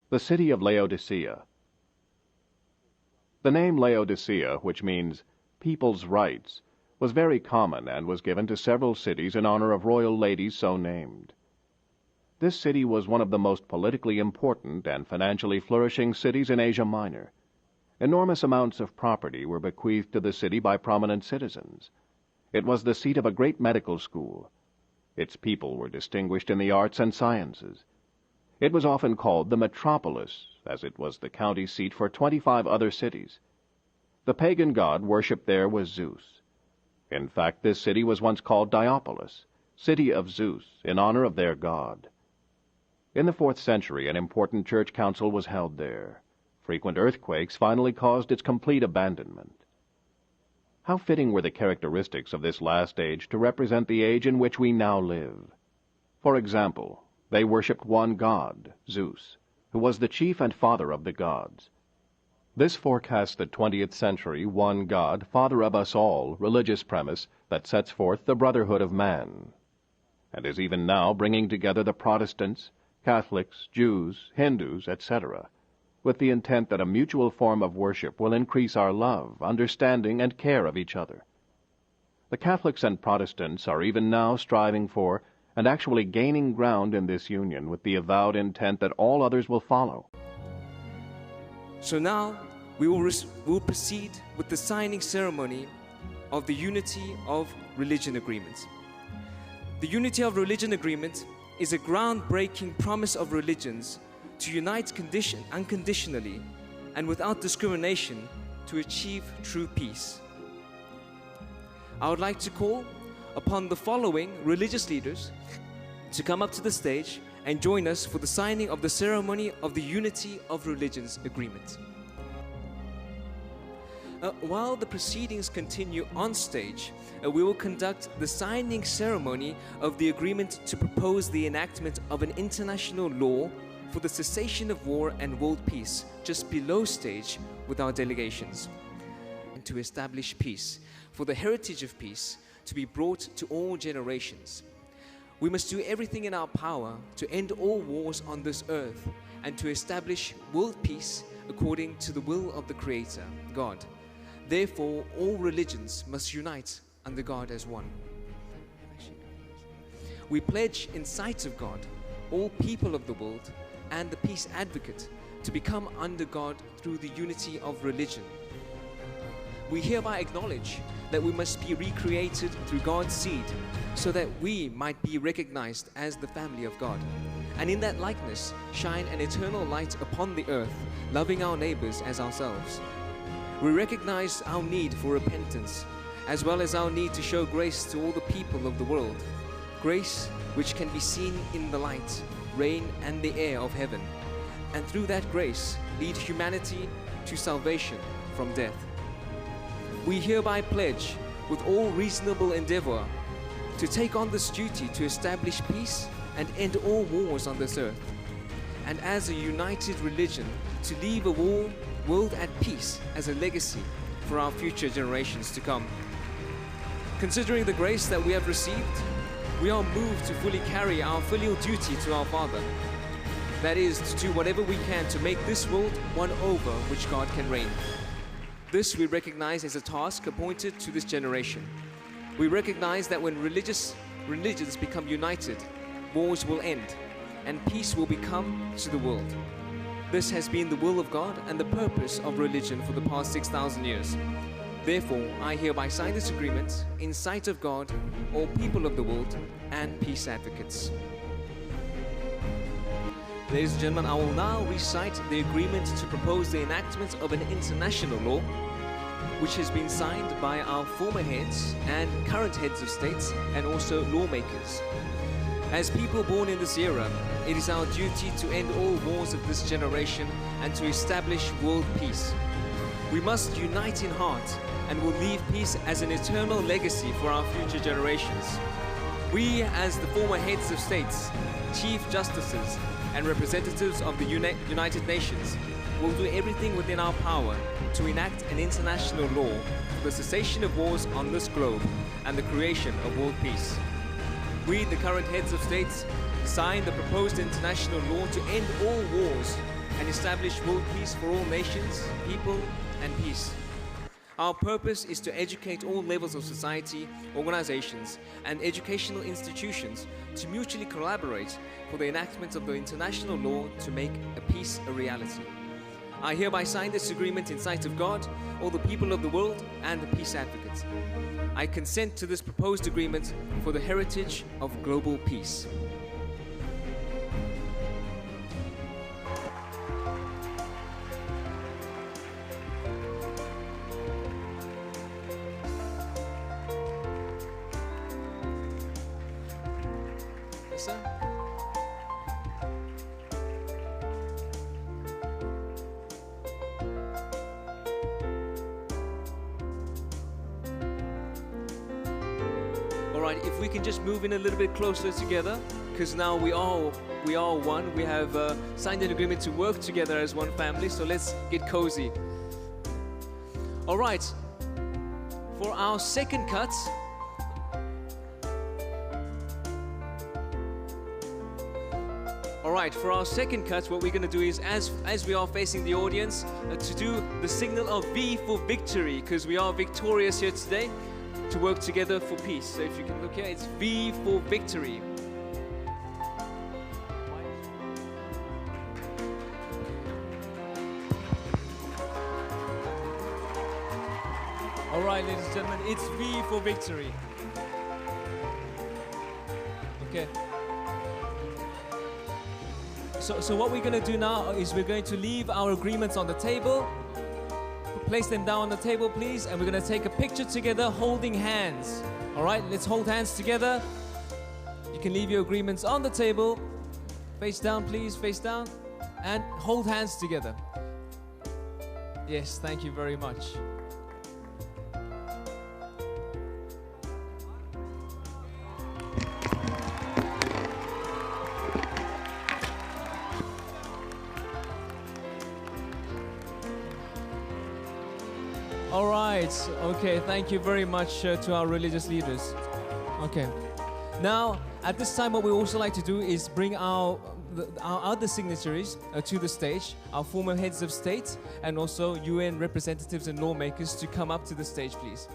The city of Laodicea. The name Laodicea, which means people's rights, was very common and was given to several cities in honor of royal ladies so named. This city was one of the most politically important and financially flourishing cities in Asia Minor. Enormous amounts of property were bequeathed to the city by prominent citizens. It was the seat of a great medical school. Its people were distinguished in the arts and sciences. It was often called the metropolis, as it was the county seat for 25 other cities. The pagan god worshipped there was Zeus. In fact, this city was once called Diopolis, city of Zeus, in honor of their god. In the 4th century, an important church council was held there. Frequent earthquakes finally caused its complete abandonment. How fitting were the characteristics of this last age to represent the age in which we now live. For example, they worshipped one god, Zeus, who was the chief and father of the gods. This forecasts the 20th century one God, Father of us all, religious premise that sets forth the brotherhood of man, and is even now bringing together the Protestants, Catholics, Jews, Hindus, etc., with the intent that a mutual form of worship will increase our love, understanding, and care of each other. The Catholics and Protestants are even now striving for and actually gaining ground in this union with the avowed intent that all others will follow. So now we will proceed with the signing ceremony of the Unity of Religion Agreement. The Unity of Religion Agreement is a groundbreaking promise of religions to unite unconditionally and without discrimination to achieve true peace. I would like to call upon the following religious leaders to come up to the stage and join us for the signing of the ceremony of the Unity of Religions Agreement. While the proceedings continue on stage, we will conduct the signing ceremony of the agreement to propose the enactment of an international law for the cessation of war and world peace just below stage with our delegations, and to establish peace, for the heritage of peace to be brought to all generations. We must do everything in our power to end all wars on this earth and to establish world peace according to the will of the Creator, God. Therefore, all religions must unite under God as one. We pledge in sight of God, all people of the world, and the peace advocate to become under God through the unity of religion. We hereby acknowledge that we must be recreated through God's seed so that we might be recognized as the family of God, and in that likeness shine an eternal light upon the earth, loving our neighbors as ourselves. We recognize our need for repentance, as well as our need to show grace to all the people of the world, grace which can be seen in the light, rain, and the air of heaven, and through that grace lead humanity to salvation from death. We hereby pledge with all reasonable endeavor to take on this duty to establish peace and end all wars on this earth, and as a united religion to leave a world at peace as a legacy for our future generations to come. Considering the grace that we have received, we are moved to fully carry our filial duty to our Father. That is, to do whatever we can to make this world one over which God can reign. This we recognize as a task appointed to this generation. We recognize that when religions become united, wars will end, and peace will become to the world. This has been the will of God and the purpose of religion for the past 6,000 years. Therefore, I hereby sign this agreement in sight of God, all people of the world, and peace advocates. Ladies and gentlemen, I will now recite the agreement to propose the enactment of an international law, which has been signed by our former heads and current heads of states and also lawmakers. As people born in this era, it is our duty to end all wars of this generation and to establish world peace. We must unite in heart and will leave peace as an eternal legacy for our future generations. We, as the former heads of states, chief justices, and representatives of the United Nations, will do everything within our power to enact an international law for the cessation of wars on this globe and the creation of world peace. We, the current heads of states, sign the proposed international law to end all wars and establish world peace for all nations, people, and peace. Our purpose is to educate all levels of society, organizations, and educational institutions to mutually collaborate for the enactment of the international law to make a peace a reality. I hereby sign this agreement in sight of God, all the people of the world, and the peace advocates. I consent to this proposed agreement for the heritage of global peace. Yes, sir? Alright, if we can just move in a little bit closer together, because now we are one. We have signed an agreement to work together as one family, so let's get cozy. Alright, for our second cut, what we're going to do is, as we are facing the audience, to do the signal of V for victory, because we are victorious here today, to work together for peace. So if you can look here, it's V for victory. All right, ladies and gentlemen, it's V for victory. Okay. So what we're going to do now is we're going to leave our agreements on the table. Place them down on the table, please, and we're going to take a picture together holding hands. All right, let's hold hands together. You can leave your agreements on the table. Face down, please, face down, and hold hands together. Yes, thank you very much. All right, okay, thank you very much to our religious leaders. Okay, now at this time what we also like to do is bring our other signatories to the stage, our former heads of state and also UN representatives and lawmakers to come up to the stage, please.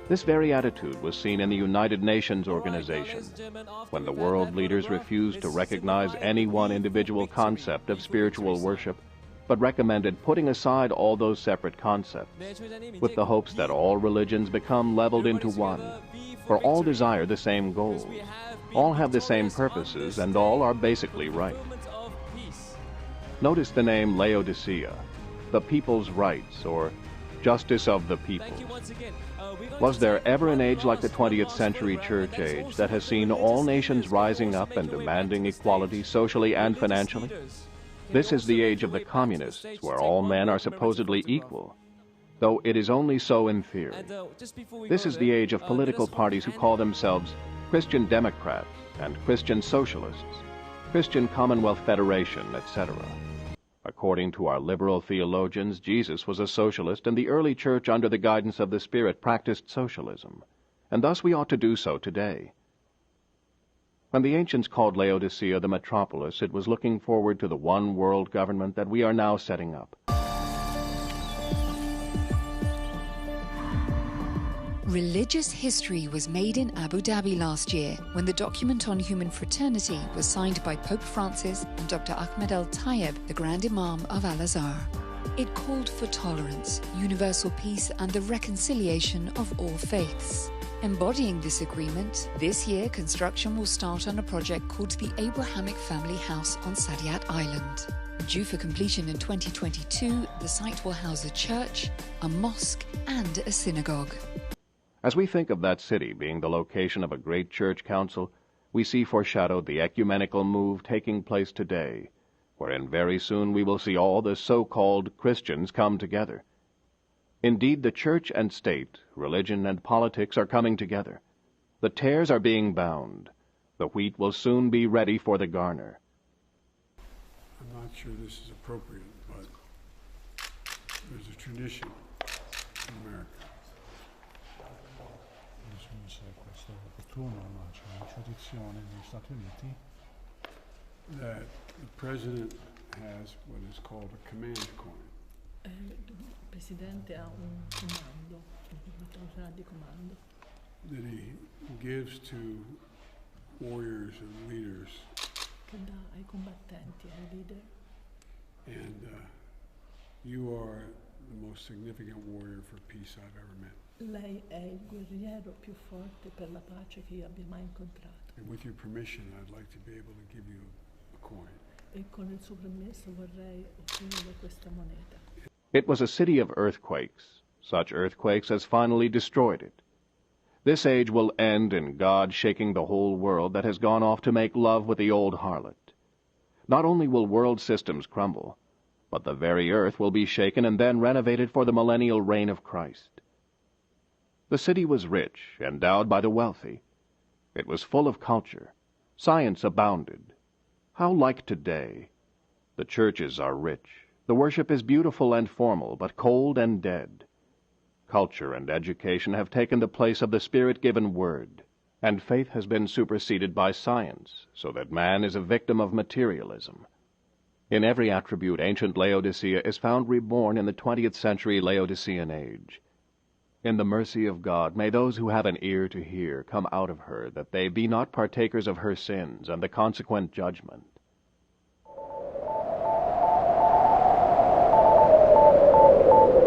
This very attitude was seen in the United Nations organization, when the world leaders refused to recognize any one individual concept of spiritual worship, but recommended putting aside all those separate concepts, with the hopes that all religions become leveled into one, for all desire the same goals, all have the same purposes, and all are basically right. Notice the name Laodicea, the people's rights, or justice of the people. Was there ever an age like the 20th century church age that has seen all nations rising up and demanding equality socially and financially? This is the age of the communists, where all men are supposedly equal, though it is only so in theory. This is the age of political parties who call themselves Christian Democrats and Christian Socialists, Christian Commonwealth Federation, etc. According to our liberal theologians, Jesus was a socialist, and the early church under the guidance of the Spirit practiced socialism, and thus we ought to do so today. When the ancients called Laodicea the metropolis, it was looking forward to the one world government that we are now setting up. Religious history was made in Abu Dhabi last year when the document on human fraternity was signed by Pope Francis and Dr. Ahmed al-Tayeb, the Grand Imam of Al-Azhar. It called for tolerance, universal peace, and the reconciliation of all faiths. Embodying this agreement, this year construction will start on a project called the Abrahamic Family House on Saadiyat Island. Due for completion in 2022, the site will house a church, a mosque, and a synagogue. As we think of that city being the location of a great church council, we see foreshadowed the ecumenical move taking place today, wherein very soon we will see all the so-called Christians come together. Indeed, the church and state, religion and politics are coming together. The tares are being bound. The wheat will soon be ready for the garner. I'm not sure this is appropriate, but there's a tradition in America that the president has what is called a command coin. Il Presidente ha un comando, una torre di comando, That he gives to warriors and leaders. che dà ai combattenti, ai leader. And you are the most significant warrior for peace I've ever met. Lei è il guerriero più forte per la pace che io abbia mai incontrato. And with your permission, I'd like to be able to give you a coin. E con il suo permesso vorrei offrire questa moneta. It was a city of earthquakes, such earthquakes as finally destroyed it. This age will end in God shaking the whole world that has gone off to make love with the old harlot. Not only will world systems crumble, but the very earth will be shaken and then renovated for the millennial reign of Christ. The city was rich, endowed by the wealthy. It was full of culture. Science abounded. How like today? The churches are rich. The worship is beautiful and formal, but cold and dead. Culture and education have taken the place of the Spirit-given Word, and faith has been superseded by science, so that man is a victim of materialism. In every attribute, ancient Laodicea is found reborn in the 20th century Laodicean age. In the mercy of God, may those who have an ear to hear come out of her, that they be not partakers of her sins and the consequent judgment.